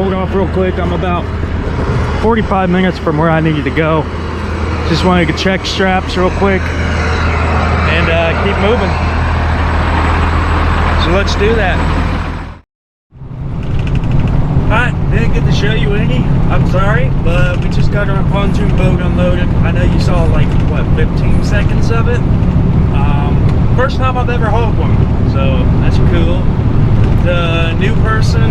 pulled off real quick. I'm about 45 minutes from where I needed to go. Just wanted to check straps real quick and keep moving. So let's do that. Alright, didn't get to show you any. I'm sorry, but we just got our pontoon boat unloaded. I know you saw like, what, 15 seconds of it? First time I've ever hauled one, so that's cool. The new person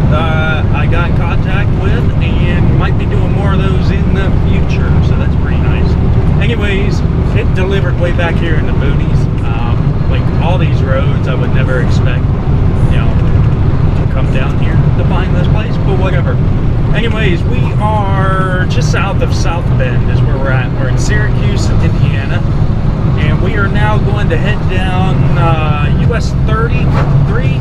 I got in contact with, and might be doing more of those in the future, so that's pretty nice. Anyways, it delivered way back here in the boonies. Like all these roads I would never expect, you know, to come down here to find this place, but whatever. Anyways, we are just south of South Bend is where we're at. We're in Syracuse, Indiana, and we are now going to head down US 33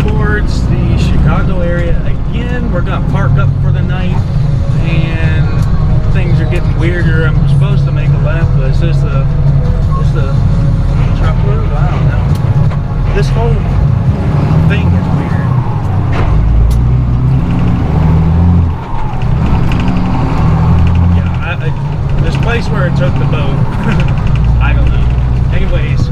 towards the Chicago area again. We're gonna park up for the night, and things are getting weirder. I'm supposed to make a left, but it's just a truckload. I don't know. This whole thing is weird. Yeah, this place where it took the boat. I don't know. Anyways.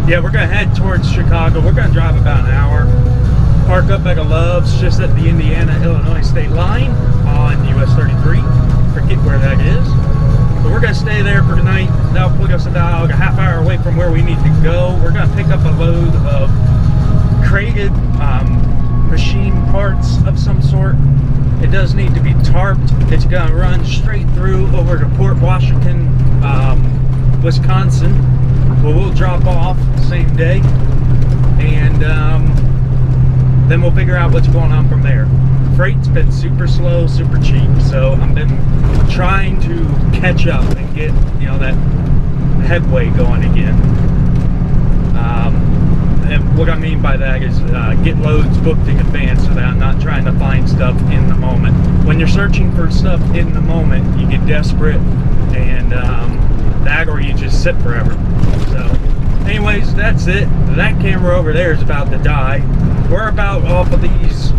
Yeah, we're gonna head towards Chicago. We're gonna drive about an hour. Park up at a Love's just at the Indiana-Illinois state line on US 33. Forget where that is. But we're gonna stay there for tonight. That'll put us about a half hour away from where we need to go. We're gonna pick up a load of crated machine parts of some sort. It does need to be tarped. It's gonna run straight through over to Port Washington, Wisconsin. Well, we'll drop off the same day, and then we'll figure out what's going on from there. Freight's been super slow, super cheap, so I've been trying to catch up and get, you know, that headway going again. And what I mean by that is get loads booked in advance so that I'm not trying to find stuff in the moment. When you're searching for stuff in the moment, you get desperate, and that or you just sit forever. So anyways, that's it. That camera over there is about to die. We're about off of these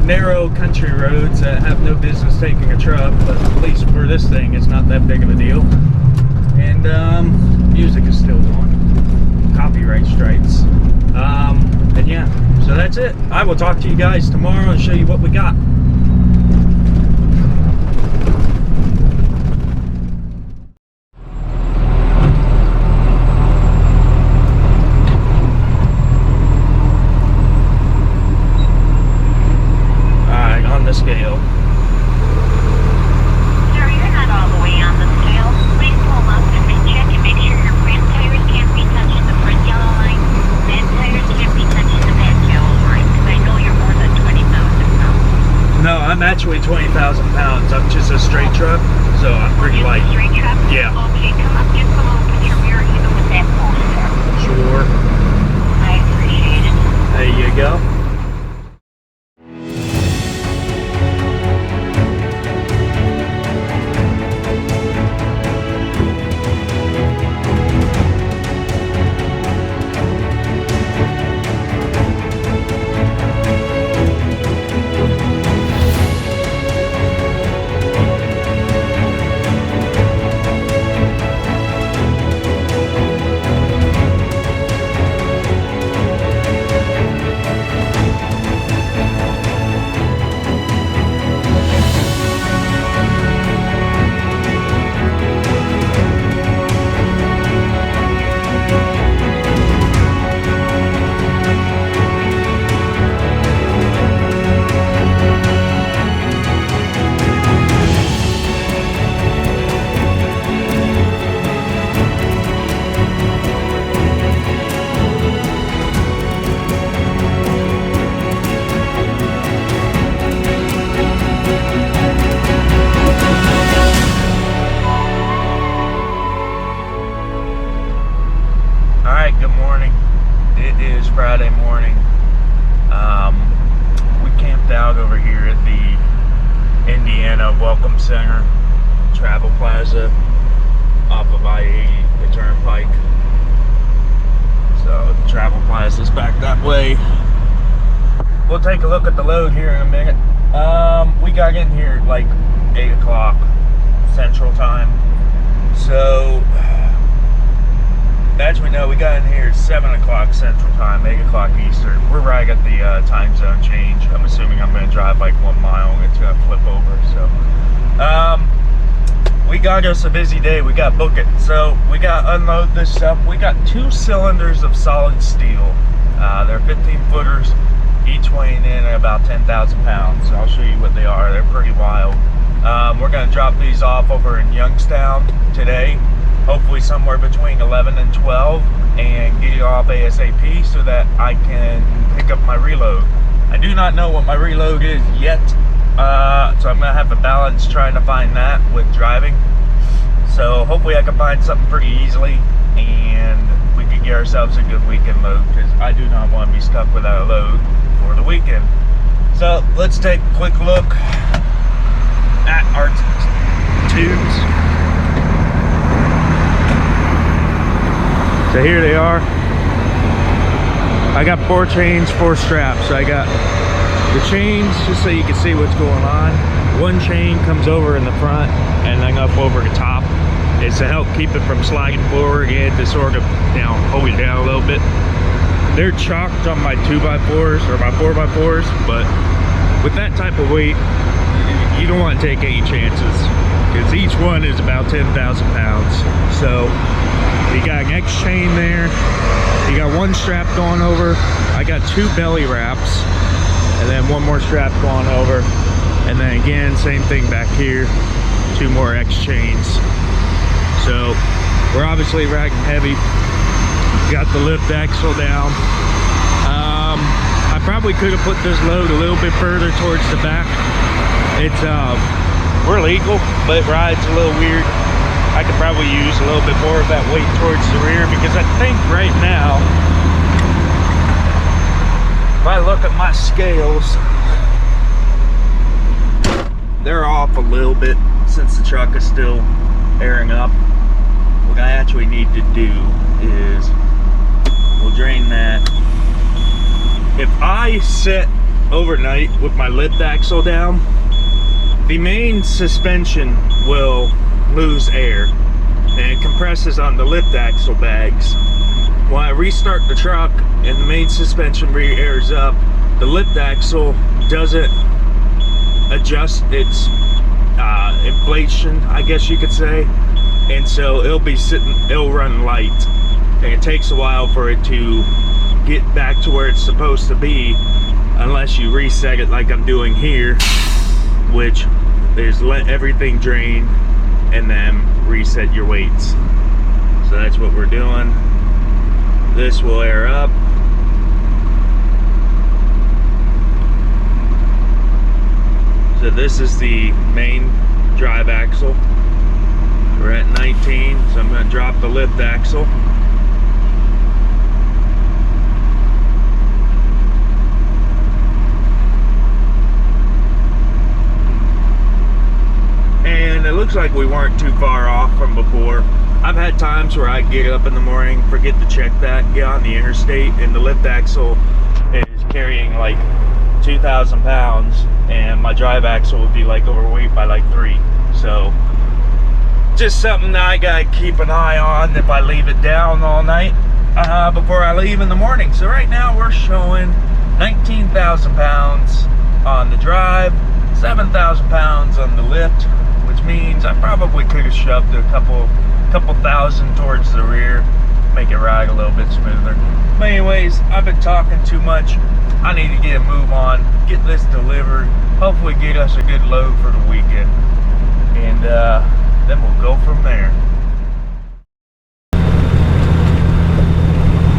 narrow country roads that have no business taking a truck, but at least for this thing it's not that big of a deal. And music is still going, copyright strikes. And yeah, so that's it. I will talk to you guys tomorrow and show you what we got. The scale. Sir, you're not all the way on the scale. Please pull up and then check and make sure your front tires can't be touching the front yellow line. Back tires can't be touching the back yellow line, because I know you're more than 20,000 pounds. No, I'm actually 20,000 pounds. I'm just a straight truck, so I'm pretty light. A straight truck? Yeah. Okay, come up just a little bit. Your mirror even with that poster. Sure. I appreciate it. There you go. Friday morning. We camped out over here at the Indiana Welcome Center, Travel Plaza, off of I-80, the Turnpike. So the Travel Plaza is back that way. we'll take a look at the load here in a minute. We got in here at like 8 o'clock Central Time. So, as we know, we got in here at 7 o'clock Central Time, 8 o'clock Eastern. We're right at the time zone change. I'm assuming I'm going to drive like 1 mile and it's going to flip over. So, we got us a busy day. We got book it. So, we got to unload this stuff. We got 2 cylinders of solid steel. They're 15 footers, each weighing in at about 10,000 pounds. I'll show you what they are. They're pretty wild. We're going to drop these off over in Youngstown today, hopefully somewhere between 11 and 12, and get it off ASAP so that I can pick up my reload. I do not know what my reload is yet, so I'm going to have to balance trying to find that with driving. So hopefully I can find something pretty easily, and we can get ourselves a good weekend load, because I do not want to be stuck without a load for the weekend. So let's take a quick look at our tubes. So here they are. I got 4 chains, 4 straps. So I got the chains, just so you can see what's going on. 1 chain comes over in the front and then up over the top. It's to help keep it from sliding forward and to sort of, you know, hold it down a little bit. They're chalked on my 2x4s or my 4x4s, but with that type of weight, you don't want to take any chances, because each one is about 10,000 pounds. So you got an X chain there, you got 1 strap going over, I got 2 belly wraps, and then 1 more strap going over, and then again same thing back here, 2 more X chains. So we're obviously riding heavy. Got the lift axle down. I probably could have put this load a little bit further towards the back. It's we're legal, but it rides a little weird. I could probably use a little bit more of that weight towards the rear, because I think right now, if I look at my scales, they're off a little bit since the truck is still airing up. What I actually need to do is we'll drain that. If I sit overnight with my lift axle down, the main suspension will lose air and it compresses on the lift axle bags. When I restart the truck and the main suspension re-airs up, the lift axle doesn't adjust its inflation, I guess you could say, and so it'll run light, and it takes a while for it to get back to where it's supposed to be, unless you reset it like I'm doing here, which is let everything drain and then reset your weights. So that's what we're doing. This will air up. So this is the main drive axle. We're at 19, so I'm going to drop the lift axle. And it looks like we weren't too far off from before. I've had times where I get up in the morning, forget to check that, get on the interstate, and the lift axle is carrying like 2,000 pounds, and my drive axle would be like overweight by like 3. So just something that I gotta keep an eye on if I leave it down all night before I leave in the morning. So right now we're showing 19,000 pounds on the drive, 7,000 pounds on the lift, which means I probably could have shoved a couple thousand towards the rear, make it ride a little bit smoother. But anyways, I've been talking too much. I need to get a move on, get this delivered, hopefully get us a good load for the weekend, and then we'll go from there.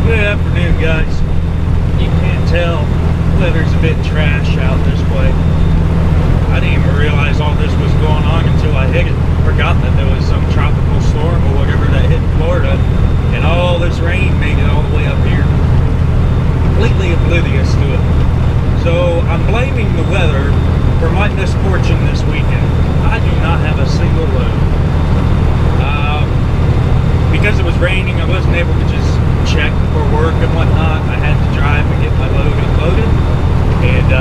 Good afternoon, guys. You can't tell, weather's a bit trash out this way. I didn't even realize all this was going on until I forgot that there was some tropical storm or whatever that hit Florida, and all this rain made it all the way up here. Completely oblivious to it. So I'm blaming the weather for my misfortune this weekend. I do not have a single load. Because it was raining, I wasn't able to just check for work and whatnot. I had to drive and get my load unloaded. And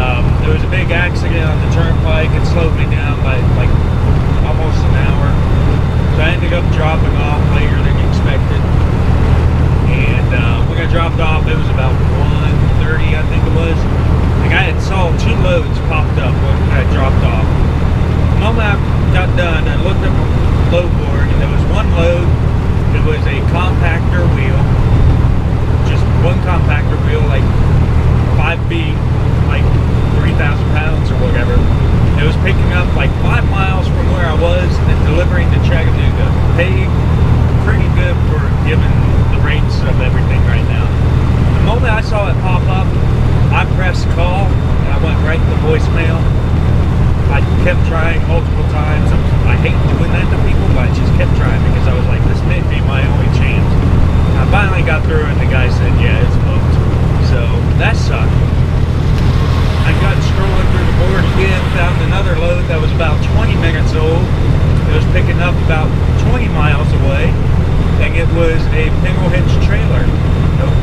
There was a big accident on the turnpike. It slowed me down by like almost an hour. So I ended up dropping off later than expected. And when I dropped off, it was about 1:30, I think it was. Like I had saw 2 loads popped up when I dropped off. The moment I got done, I looked at my load board, and there was one load. It was a compactor wheel, just one compactor wheel, like 5B, like 3,000 pounds or whatever. It was picking up like 5 miles from where I was and then delivering to Chattanooga. Paid pretty good for given the rates of everything right now. The moment I saw it pop up, I pressed call and I went right to voicemail. I kept trying multiple times. I hate doing that to people, but I just kept trying because I was like, this may be my only chance. I finally got through and the guy said, yeah, it's booked. So that sucked. I got scrolling through the board again, found another load that was about 20 minutes old. It was picking up about 20 miles away, and it was a pingle hitch trailer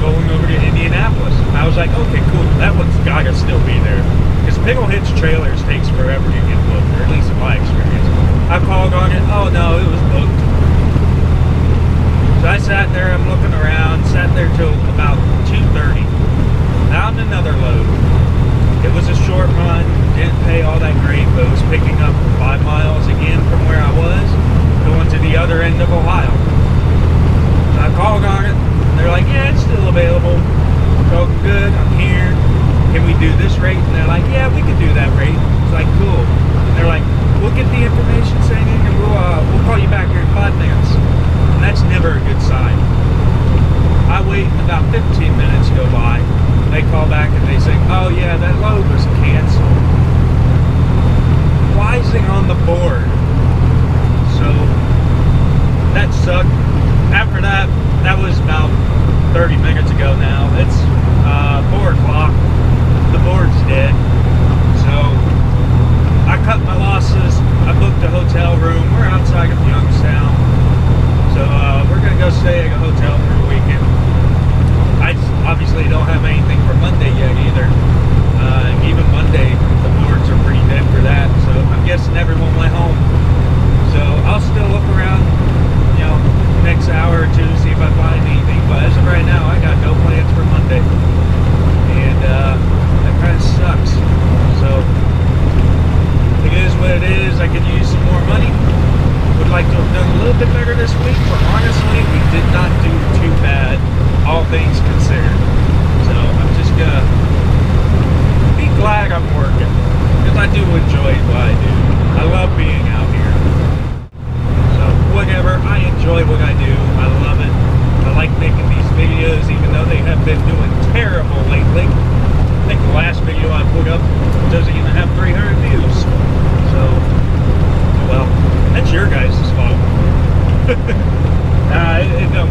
going over to Indianapolis. I was like, okay, cool, that one's gotta still be there. Because pingle hitch trailers takes forever to get booked, or at least in my experience. I called on it, oh no, it was booked. So I sat there, I'm looking around, sat there till about 2:30. Found another load. It was a short run, didn't pay all that great, but it was picking up 5 miles again from where I was, going to the other end of Ohio. So I called on it, they're like, yeah, it's still available. So good, I'm here. Can we do this rate? And they're like, yeah, we can do that rate. It's like, cool. And they're like, we'll get the information sent in and we'll call you back here in 5 minutes. And that's never a good sign. I wait about 15 minutes go by. They call back and they say, oh yeah, that load was canceled. Why is it on the board? So that sucked. After that, that was about 30 minutes ago now. It's 4 o'clock. The board's dead. So I cut my losses. I booked a hotel room. We're outside of Youngstown. So we're going to go stay at a hotel for a weekend. I obviously don't have anything for Monday yet either. Even Monday, the boards are pretty dead for that. So I'm guessing everyone went home. So I'll still look around, you know, next hour or two to see if I find anything. But as of right now, I got no plans for Monday. And that kind of sucks. So it is what it is. I could use some more money. Would like to have done a little bit better this week, but honestly, we did not do too bad, all things considered. So I'm just gonna be glad I'm working, because I do enjoy what I do. I love being out here. So whatever, I enjoy what I do. I love it. I like making these videos, even though they have been doing terrible lately. I think the last video I put up doesn't even have 300 views. So, well, that's your guys' fault. It don't